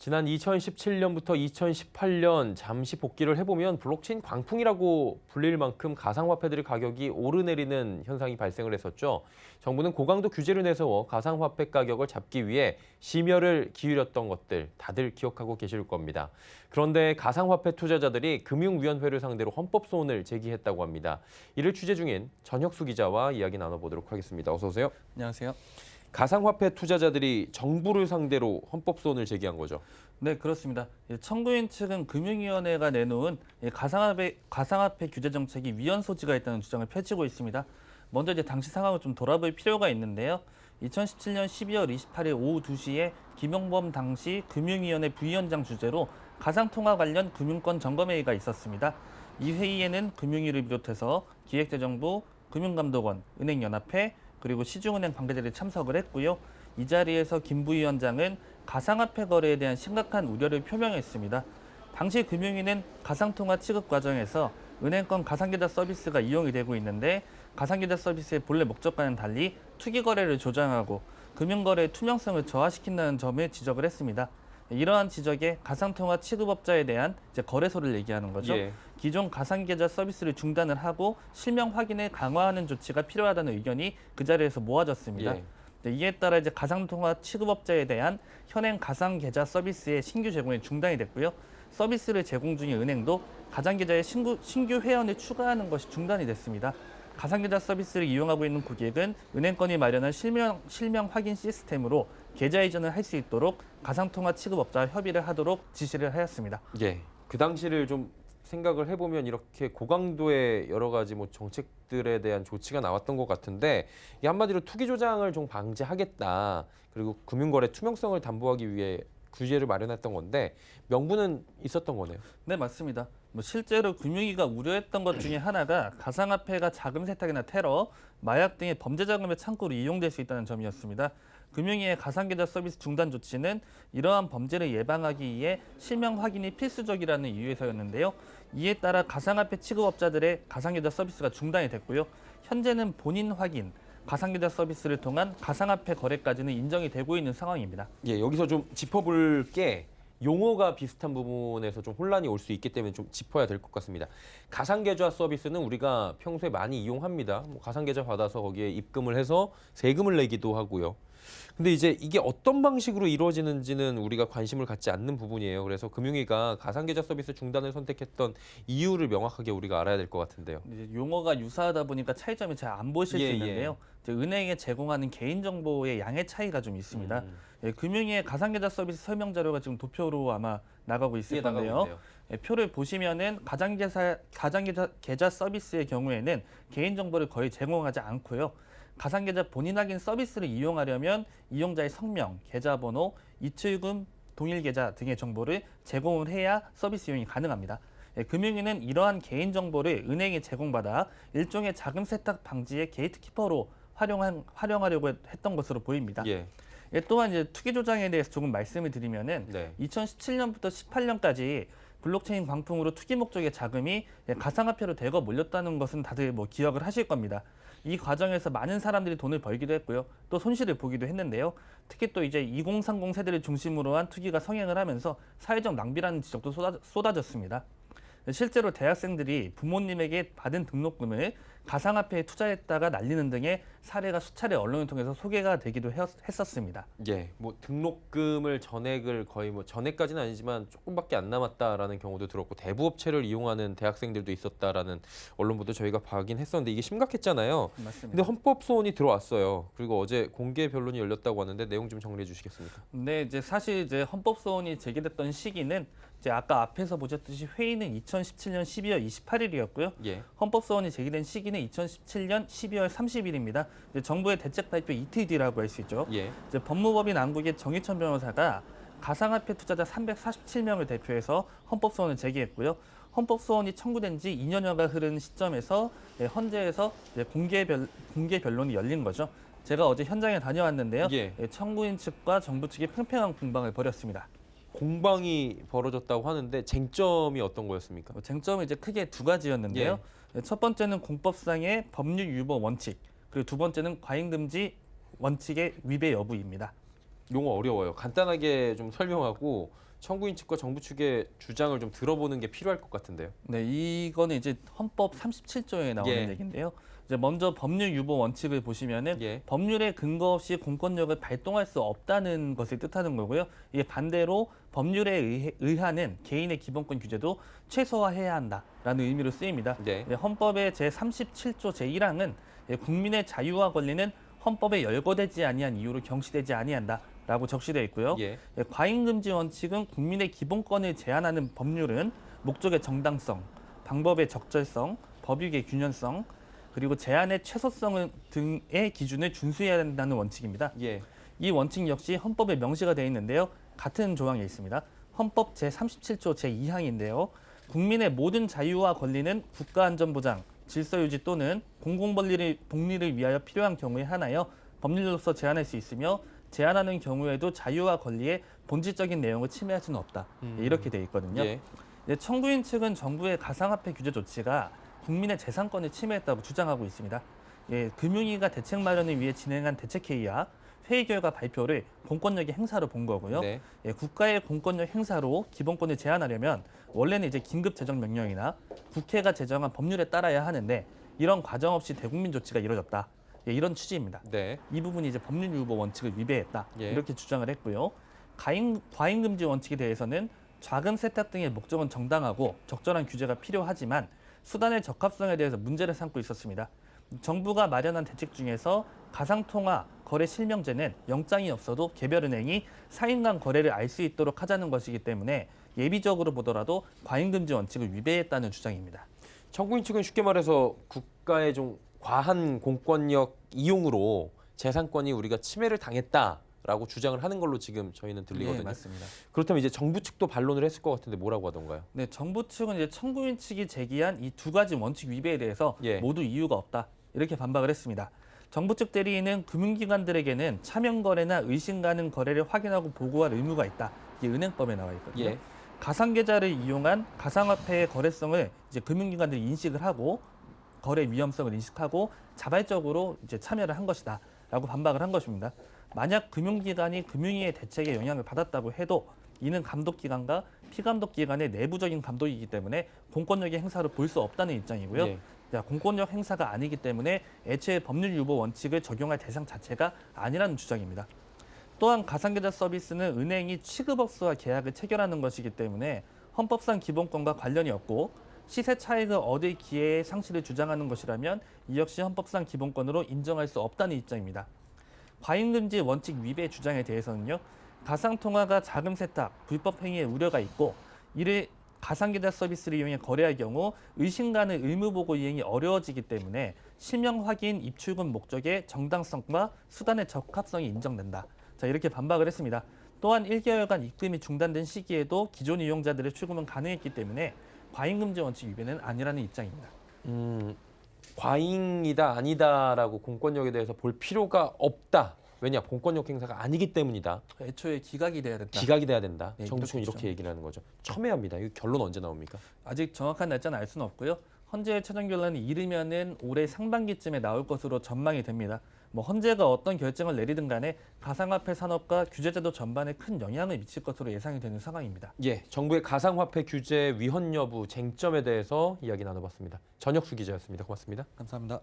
지난 2017년부터 2018년 잠시 복기를 해보면 블록체인 광풍이라고 불릴 만큼 가상화폐들의 가격이 오르내리는 현상이 발생을 했었죠. 정부는 고강도 규제를 내세워 가상화폐 가격을 잡기 위해 심혈을 기울였던 것들 다들 기억하고 계실 겁니다. 그런데 가상화폐 투자자들이 금융위원회를 상대로 헌법소원을 제기했다고 합니다. 이를 취재 중인 전혁수 기자와 이야기 나눠보도록 하겠습니다. 어서 오세요. 안녕하세요. 가상화폐 투자자들이 정부를 상대로 헌법소원을 제기한 거죠. 네, 그렇습니다. 청구인 측은 금융위원회가 내놓은 가상화폐 규제 정책이 위헌 소지가 있다는 주장을 펼치고 있습니다. 먼저 당시 상황을 좀 돌아볼 필요가 있는데요. 2017년 12월 28일 오후 2시에 김용범 당시 금융위원회 부위원장 주재로 가상통화 관련 금융권 점검회의가 있었습니다. 이 회의에는 금융위를 비롯해서 기획재정부, 금융감독원, 은행연합회, 그리고 시중은행 관계자들이 참석을 했고요. 이 자리에서 김 부위원장은 가상화폐 거래에 대한 심각한 우려를 표명했습니다. 당시 금융위는 가상통화 취급 과정에서 은행권 가상계좌 서비스가 이용이 되고 있는데 가상계좌 서비스의 본래 목적과는 달리 투기 거래를 조장하고 금융거래의 투명성을 저하시킨다는 점을 지적을 했습니다. 이러한 지적에 가상통화 취급업자에 대한 거래소를 얘기하는 거죠. 예. 기존 가상계좌 서비스를 중단을 하고 실명 확인을 강화하는 조치가 필요하다는 의견이 그 자리에서 모아졌습니다. 예. 이에 따라 가상통화 취급업자에 대한 현행 가상계좌 서비스의 신규 제공이 중단이 됐고요. 서비스를 제공 중인 은행도 가상계좌에 신규 회원을 추가하는 것이 중단이 됐습니다. 가상계좌 서비스를 이용하고 있는 고객은 은행권이 마련한 실명 확인 시스템으로 계좌 이전을 할 수 있도록 가상통화 취급업자와 협의를 하도록 지시를 하였습니다. 예, 그 당시를 좀 생각을 해보면 이렇게 고강도의 여러 가지 정책들에 대한 조치가 나왔던 것 같은데 이 한마디로 투기 조장을 좀 방지하겠다. 그리고 금융거래 투명성을 담보하기 위해 규제를 마련했던 건데 명분은 있었던 거네요. 네, 맞습니다. 실제로 금융위가 우려했던 것 중에 하나가 가상화폐가 자금 세탁이나 테러, 마약 등의 범죄 자금의 창구로 이용될 수 있다는 점이었습니다. 금융위의 가상계좌 서비스 중단 조치는 이러한 범죄를 예방하기 위해 실명 확인이 필수적이라는 이유에서였는데요. 이에 따라 가상화폐 취급업자들의 가상계좌 서비스가 중단이 됐고요. 현재는 본인 확인, 가상계좌 서비스를 통한 가상화폐 거래까지는 인정이 되고 있는 상황입니다. 예, 여기서 좀 짚어볼 게 용어가 비슷한 부분에서 좀 혼란이 올 수 있기 때문에 좀 짚어야 될 것 같습니다. 가상계좌 서비스는 우리가 평소에 많이 이용합니다. 가상계좌 받아서 거기에 입금을 해서 세금을 내기도 하고요. 근데 이제 이게 어떤 방식으로 이루어지는지는 우리가 관심을 갖지 않는 부분이에요. 그래서 금융위가 가상계좌 서비스 중단을 선택했던 이유를 명확하게 우리가 알아야 될 것 같은데요. 이제 용어가 유사하다 보니까 차이점이 잘 안 보실 수 있는데요. 은행에 제공하는 개인정보의 양의 차이가 좀 있습니다. 금융위의 가상계좌 서비스 설명 자료가 지금 도표로 아마 나가고 있을 건데요. 표를 보시면은 가상계좌 서비스의 경우에는 개인정보를 거의 제공하지 않고요. 가상계좌 본인 확인 서비스를 이용하려면 이용자의 성명, 계좌번호, 이출금, 동일계좌 등의 정보를 제공을 해야 서비스 이용이 가능합니다. 금융위는 이러한 개인정보를 은행에 제공받아 일종의 자금 세탁 방지의 게이트키퍼로 활용하려고 했던 것으로 보입니다. 예. 또한 투기 조장에 대해서 조금 말씀을 드리면은 2017년부터 18년까지 블록체인 광풍으로 투기 목적의 자금이 가상화폐로 대거 몰렸다는 것은 다들 기억을 하실 겁니다. 이 과정에서 많은 사람들이 돈을 벌기도 했고요. 또 손실을 보기도 했는데요. 특히 또 2030 세대를 중심으로 한 투기가 성행을 하면서 사회적 낭비라는 지적도 쏟아졌습니다. 실제로 대학생들이 부모님에게 받은 등록금을 가상화폐에 투자했다가 날리는 등의 사례가 수차례 언론을 통해서 소개가 되기도 했었습니다. 예, 등록금을 전액을 거의 전액까지는 아니지만 조금밖에 안 남았다라는 경우도 들었고 대부업체를 이용하는 대학생들도 있었다라는 언론 보도 저희가 봐긴 했었는데 이게 심각했잖아요. 맞습니다. 근데 헌법 소원이 들어왔어요. 그리고 어제 공개 변론이 열렸다고 하는데 내용 좀 정리해 주시겠습니까? 네, 사실 헌법 소원이 제기됐던 시기는 아까 앞에서 보셨듯이 회의는 2017년 12월 28일이었고요. 예. 헌법 소원이 제기된 시기는 2017년 12월 30일입니다. 정부의 대책 발표 이틀 뒤라고 할 수 있죠. 예. 법무법인 안국의 정희천 변호사가 가상화폐 투자자 347명을 대표해서 헌법 소원을 제기했고요. 헌법 소원이 청구된 지 2년여가 흐른 시점에서 헌재에서 공개 변론이 열린 거죠. 제가 어제 현장에 다녀왔는데요. 청구인 측과 정부 측이 팽팽한 공방을 벌였습니다. 공방이 벌어졌다고 하는데 쟁점이 어떤 거였습니까? 쟁점은 크게 두 가지였는데요. 첫 번째는 공법상의 법률 유보 원칙, 그리고 두 번째는 과잉 금지 원칙의 위배 여부입니다. 용어 어려워요. 간단하게 좀 설명하고 청구인 측과 정부 측의 주장을 좀 들어보는 게 필요할 것 같은데요. 네, 이거는 이제 헌법 37조에 나오는 예. 얘기인데요. 이제 먼저 법률 유보 원칙을 보시면은 예. 법률에 근거 없이 공권력을 발동할 수 없다는 것을 뜻하는 거고요. 이게 반대로 법률에 의하는 개인의 기본권 규제도 최소화해야 한다라는 의미로 쓰입니다. 네. 헌법의 제37조 제1항은 국민의 자유와 권리는 헌법에 열거되지 아니한 이유로 경시되지 아니한다라고 적시되어 있고요. 예. 과잉금지 원칙은 국민의 기본권을 제한하는 법률은 목적의 정당성, 방법의 적절성, 법익의 균형성, 그리고 제한의 최소성 등의 기준을 준수해야 된다는 원칙입니다. 예. 이 원칙 역시 헌법에 명시가 되어 있는데요. 같은 조항에 있습니다. 헌법 제37조 제2항인데요. 국민의 모든 자유와 권리는 국가안전보장, 질서유지 또는 공공복리를 위하여 필요한 경우에 한하여 법률로서 제한할 수 있으며 제한하는 경우에도 자유와 권리의 본질적인 내용을 침해할 수는 없다. 이렇게 돼 있거든요. 예. 청구인 측은 정부의 가상화폐 규제 조치가 국민의 재산권을 침해했다고 주장하고 있습니다. 금융위가 대책 마련을 위해 진행한 대책회의와 회의 결과 발표를 공권력의 행사로 본 거고요. 네. 국가의 공권력 행사로 기본권을 제한하려면 원래는 이제 긴급 재정 명령이나 국회가 제정한 법률에 따라야 하는데 이런 과정 없이 대국민 조치가 이뤄졌다. 이런 취지입니다. 네. 이 부분이 이제 법률 유보 원칙을 위배했다. 예. 이렇게 주장을 했고요. 과잉금지 원칙에 대해서는 자금 세탁 등의 목적은 정당하고 적절한 규제가 필요하지만 수단의 적합성에 대해서 문제를 삼고 있었습니다. 정부가 마련한 대책 중에서 가상통화 거래 실명제는 영장이 없어도 개별은행이 사인 간 거래를 알 수 있도록 하자는 것이기 때문에 예비적으로 보더라도 과잉금지 원칙을 위배했다는 주장입니다. 청구인 측은 쉽게 말해서 국가의 좀 과한 공권력 이용으로 재산권이 우리가 침해를 당했다라고 주장을 하는 걸로 지금 저희는 들리거든요. 네, 맞습니다. 그렇다면 이제 정부 측도 반론을 했을 것 같은데 뭐라고 하던가요? 네, 정부 측은 이제 청구인 측이 제기한 이 두 가지 원칙 위배에 대해서 예. 모두 이유가 없다. 이렇게 반박을 했습니다. 정부 측 대리인은 금융기관들에게는 차명 거래나 의심 가능 거래를 확인하고 보고할 의무가 있다. 이게 은행법에 나와 있거든요. 예. 가상계좌를 이용한 가상화폐의 거래성을 이제 금융기관들이 인식을 하고 거래 위험성을 인식하고 자발적으로 이제 참여를 한 것이다라고 반박을 한 것입니다. 만약 금융기관이 금융위의 대책에 영향을 받았다고 해도 이는 감독기관과 피감독기관의 내부적인 감독이기 때문에 공권력의 행사로 볼 수 없다는 입장이고요. 예. 공권력 행사가 아니기 때문에 애초에 법률 유보 원칙을 적용할 대상 자체가 아니라는 주장입니다. 또한 가상계좌 서비스는 은행이 취급업소와 계약을 체결하는 것이기 때문에 헌법상 기본권과 관련이 없고 시세 차익을 얻을 기회의 상실을 주장하는 것이라면 이 역시 헌법상 기본권으로 인정할 수 없다는 입장입니다. 과잉금지 원칙 위배 주장에 대해서는요. 가상통화가 자금 세탁, 불법 행위의 우려가 있고 이를 가상계좌 서비스를 이용해 거래할 경우 의심 가능 의무보고 이행이 어려워지기 때문에 실명 확인 입출금 목적의 정당성과 수단의 적합성이 인정된다. 자, 이렇게 반박을 했습니다. 또한 1개월간 입금이 중단된 시기에도 기존 이용자들의 출금은 가능했기 때문에 과잉금지 원칙 위배는 아니라는 입장입니다. 과잉이다 아니다라고 공권력에 대해서 볼 필요가 없다. 왜냐? 공권력 행사가 아니기 때문이다. 애초에 기각이 돼야 된다. 기각이 돼야 된다. 네, 정부 측은 이렇게 이렇게 얘기를 하는 거죠. 첨예합니다. 이거 결론 언제 나옵니까? 아직 정확한 날짜는 알 수는 없고요. 헌재의 최종 결론이 이르면은 올해 상반기쯤에 나올 것으로 전망이 됩니다. 헌재가 어떤 결정을 내리든 간에 가상화폐 산업과 규제제도 전반에 큰 영향을 미칠 것으로 예상이 되는 상황입니다. 예, 정부의 가상화폐 규제 위헌 여부 쟁점에 대해서 이야기 나눠봤습니다. 전혁수 기자였습니다. 고맙습니다. 감사합니다.